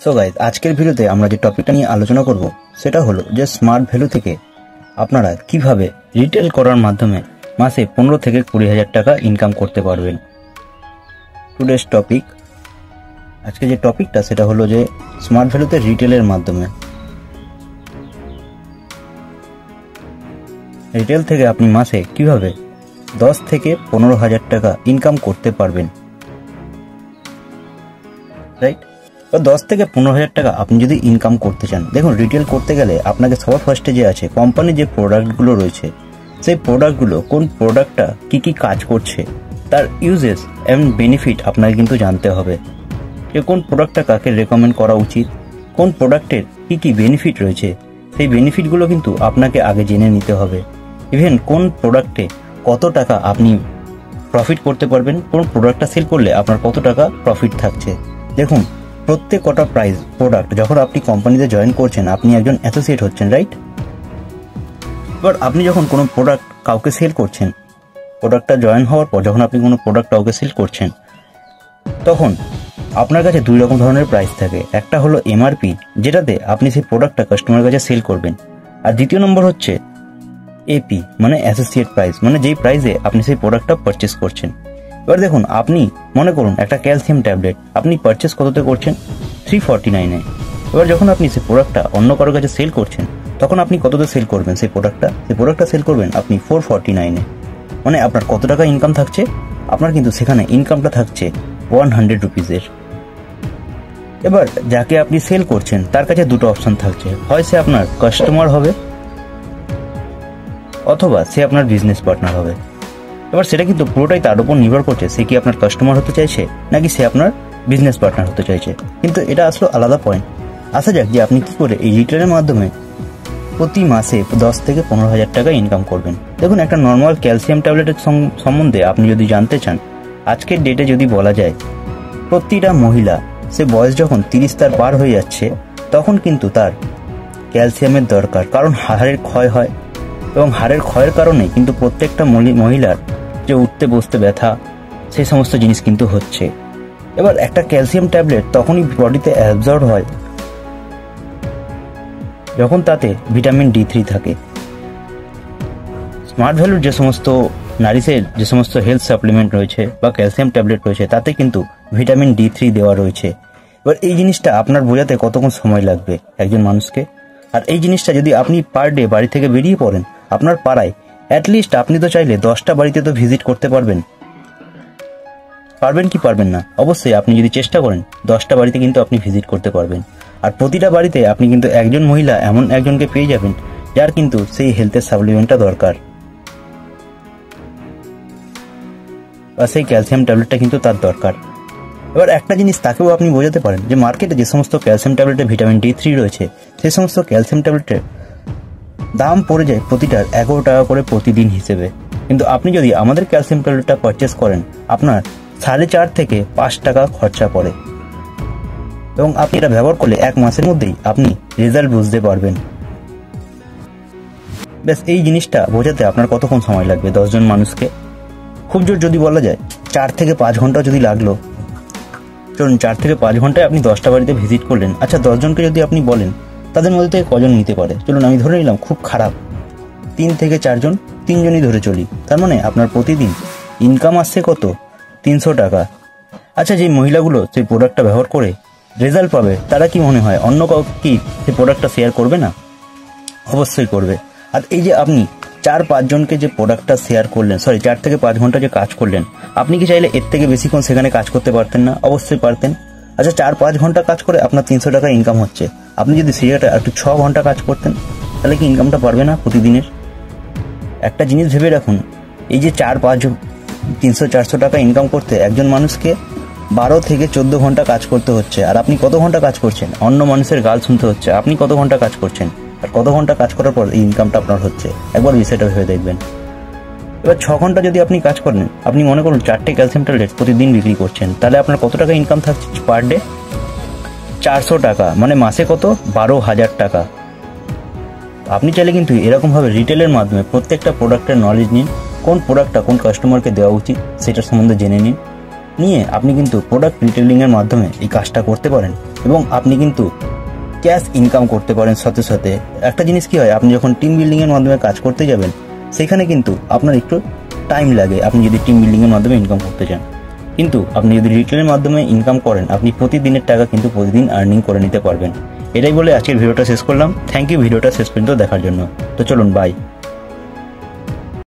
So guys, আজকের ভিডিওতে আমরা যে টপিকটা নিয়ে আলোচনা করব সেটা হলো যে স্মার্ট ভ্যালু থেকে আপনারা কিভাবে রিটেল করার মাধ্যমে মাসে 15 থেকে 20,000 টাকা ইনকাম করতে পারবেন। টুডেস টপিক, আজকে যে টপিকটা সেটা হলো যে স্মার্ট ভ্যালুতে রিটেলের মাধ্যমে রিটেল থেকে আপনি মাসে কিভাবে 10 থেকে 15,000 টাকা ইনকাম করতে পারবেন, রাইট? 10 থেকে 15,000 টাকা আপনি যদি ইনকাম করতে চান, দেখুন রিটেল করতে গেলে আপনাকে সবার ফার্স্টে যে আছে কোম্পানির যে প্রোডাক্টগুলো রয়েছে সেই প্রোডাক্টগুলো, কোন প্রোডাক্টটা কি কাজ করছে, তার ইউজেস এবং বেনিফিট আপনাকে কিন্তু জানতে হবে। যে কোন প্রোডাক্টটা কাকে রেকমেন্ড করা উচিত, কোন প্রোডাক্টের কি বেনিফিট রয়েছে, সেই বেনিফিটগুলো কিন্তু আপনাকে আগে জেনে নিতে হবে। ইভেন কোন প্রোডাক্টে কত টাকা আপনি প্রফিট করতে পারবেন, কোন প্রোডাক্টটা সেল করলে আপনার কত টাকা প্রফিট থাকছে। দেখুন, প্রত্যেক কটা প্রাইস প্রোডাক্ট যখন আপনি কোম্পানিতে জয়েন করছেন, আপনি একজন অ্যাসোসিয়েট হচ্ছেন, রাইট? এবার আপনি যখন কোনো প্রোডাক্ট কাউকে সেল করছেন, প্রোডাক্টটা জয়েন হওয়ার পর যখন আপনি কোনো প্রোডাক্ট কাউকে সেল করছেন, তখন আপনার কাছে দুই রকম ধরনের প্রাইস থাকে। একটা হলো এমআরপি, যেটাতে আপনি সেই প্রোডাক্টটা কাস্টমারের কাছে সেল করবেন, আর দ্বিতীয় নম্বর হচ্ছে এপি, মানে অ্যাসোসিয়েট প্রাইস, মানে যেই প্রাইসে আপনি সেই প্রোডাক্টটা পারচেস করছেন। এবার দেখুন, আপনি মনে করুন একটা ক্যালসিয়াম ট্যাবলেট আপনি পারচেস কততে করছেন, 349-এ। এবার যখন আপনি সেই প্রোডাক্টটা অন্য কারোর কাছে সেল করছেন, তখন আপনি কততে সেল করবেন সেই প্রোডাক্টটা সেল করবেন আপনি 449-এ। মানে আপনার কত টাকা ইনকাম থাকছে? আপনার কিন্তু সেখানে ইনকামটা থাকছে 100 রুপিজের। এবার যাকে আপনি সেল করছেন তার কাছে দুটো অপশন থাকছে, হয় সে আপনার কাস্টমার হবে অথবা সে আপনার বিজনেস পার্টনার হবে। এবার সেটা কিন্তু পুরোটাই তার উপর নির্ভর করছে সে কি আপনার কাস্টমার হতে চাইছে নাকি সে আপনার বিজনেস পার্টনার হতে চাইছে। কিন্তু এটা আসলে আলাদা পয়েন্ট। আসা যাক যে আপনি কি করে এই রিটেলের মাধ্যমে প্রতি মাসে 10 থেকে 15,000 টাকা ইনকাম করবেন। দেখুন, একটা নর্মাল ক্যালসিয়াম ট্যাবলেটের সম্বন্ধে আপনি যদি জানতে চান, আজকের ডেটে যদি বলা যায় প্রতিটা মহিলা সে বয়স যখন 30 তার পার হয়ে যাচ্ছে, তখন কিন্তু তার ক্যালসিয়ামের দরকার, কারণ হাড়ের ক্ষয় হয় এবং হাড়ের ক্ষয়ের কারণে কিন্তু প্রত্যেকটা মহিলার যে উঠতে বসতে ব্যথা, সেই সমস্ত জিনিস কিন্তু হচ্ছে। এবার একটা ক্যালসিয়াম ট্যাবলেট তখনই বডিতে অ্যাবজর্ব হয় যখন তাতে ভিটামিন D3 থাকে। স্মার্ট ভ্যালুর যে সমস্ত নারিশের যে সমস্ত হেলথ সাপ্লিমেন্ট রয়েছে বা ক্যালসিয়াম ট্যাবলেট রয়েছে, তাতে কিন্তু ভিটামিন D3 দেওয়া রয়েছে। এবার এই জিনিসটা আপনার বোঝাতে কতক্ষণ সময় লাগবে একজন মানুষকে? আর এই জিনিসটা যদি আপনি পার ডে বাড়ি থেকে বেরিয়ে পড়েন, আপনার পাড়ায় অ্যাটলিস্ট আপনি তো চাইলে 10টা বাড়িতে তো ভিজিট করতে পারবেন কি পারবেন না? অবশ্যই আপনি যদি চেষ্টা করেন 10টা বাড়িতে কিন্তু আপনি ভিজিট করতে পারবেন। আর প্রতিটা বাড়িতে আপনি কিন্তু একজন মহিলা এমন একজনকে পেয়ে যাবেন যার কিন্তু সেই হেলথের সাপ্লিমেন্টটা দরকার বা সেই ক্যালসিয়াম ট্যাবলেটটা কিন্তু তার দরকার। এবার একটা জিনিস তাকেও আপনি বোঝাতে পারেন যে মার্কেটে যে সমস্ত ক্যালসিয়াম ট্যাবলেটে ভিটামিন D3 রয়েছে, সেই সমস্ত ক্যালসিয়াম ট্যাবলেটের দাম পড়ে যায় প্রতিটার 11 টাকা করে প্রতিদিন হিসেবে। কিন্তু আপনি যদি আমাদের ক্যালসিয়াম ট্যাবলেটটা পারচেস করেন, আপনার 4.5 থেকে 5 টাকা খরচা পড়ে এবং আপনি এটা ব্যবহার করলে 1 মাসের মধ্যেই আপনি রেজাল্ট বুঝতে পারবেন। ব্যাস, এই জিনিসটা বোঝাতে আপনার কতক্ষণ সময় লাগবে 10 জন মানুষকে? খুব জোর যদি বলা যায় 4 থেকে 5 ঘন্টা যদি লাগলো, চলুন 4 থেকে 5 ঘন্টায় আপনি 10টা বাড়িতে ভিজিট করলেন। আচ্ছা, 10 জনকে যদি আপনি বলেন তাদের মধ্যে থেকে কজন নিতে পারে? চলুন আমি ধরে নিলাম খুব খারাপ 3 থেকে 4 জন, 3 জনই ধরে চলি। তার মানে আপনার প্রতিদিন ইনকাম আসছে কত? 300 টাকা। আচ্ছা, যে মহিলাগুলো সেই প্রোডাক্টটা ব্যবহার করে রেজাল্ট পাবে, তারা কি মনে হয় অন্য কাউকে কি সেই প্রোডাক্টটা শেয়ার করবে না? অবশ্যই করবে। আর এই যে আপনি 4-5 জনকে যে প্রোডাক্টটা শেয়ার করলেন, 4 থেকে 5 ঘন্টা যে কাজ করলেন, আপনি কি চাইলে এর থেকে বেশিক্ষণ সেখানে কাজ করতে পারতেন না? অবশ্যই পারতেন। আচ্ছা, 4-5 ঘন্টা কাজ করে আপনার 300 টাকা ইনকাম হচ্ছে, আপনি যদি সেটা একটু 6 ঘন্টা কাজ করতেন, তাহলে কি ইনকামটা পারবে না প্রতিদিনের? একটা জিনিস ভেবে রাখুন, এই যে 300-400 টাকা ইনকাম করতে একজন মানুষকে 12 থেকে 14 ঘন্টা কাজ করতে হচ্ছে। আর আপনি কত ঘন্টা কাজ করছেন? অন্য মানুষের গাল শুনতে হচ্ছে। আপনি কত ঘন্টা কাজ করছেন আর কত ঘন্টা কাজ করার পর এই ইনকামটা আপনার হচ্ছে? একবার বিষয়টা ভেবে দেখবেন। এবার 6 ঘন্টা যদি আপনি কাজ করেন, আপনি মনে করুন 4টে ক্যালসিয়াম ট্যাবলেট প্রতিদিন বিক্রি করছেন, তাহলে আপনার কত টাকা ইনকাম থাকছে পার ডে? 400 টাকা, মানে মাসে কত? 12,000 টাকা। আপনি চাইলে কিন্তু এরকমভাবে রিটেলের মাধ্যমে প্রত্যেকটা প্রোডাক্টের নলেজ নিন, কোন প্রোডাক্টটা কোন কাস্টমারকে দেওয়া উচিত সেটার সম্বন্ধে জেনে নিন। নিয়ে আপনি কিন্তু প্রোডাক্ট রিটেলিংয়ের মাধ্যমে এই কাজটা করতে পারেন এবং আপনি কিন্তু ক্যাশ ইনকাম করতে পারেন। সাথে সাথে একটা জিনিস কি হয়, আপনি যখন টিম বিল্ডিংয়ের মাধ্যমে কাজ করতে যাবেন সেখানে কিন্তু আপনার একটু টাইম লাগে আপনি যদি টিম বিল্ডিংয়ের মাধ্যমে ইনকাম করতে চান। কিন্তু আপনি যদি রিটেলের মাধ্যমে ইনকাম করেন আপনি প্রতিদিনের টাকা কিন্তু প্রতিদিন আর্নিং করে নিতে পারবেন। এটাই বলে আজকের ভিডিওটা শেষ করলাম। থ্যাংক ইউ ভিডিওটা শেষ পর্যন্ত দেখার জন্য। তো চলুন বাই।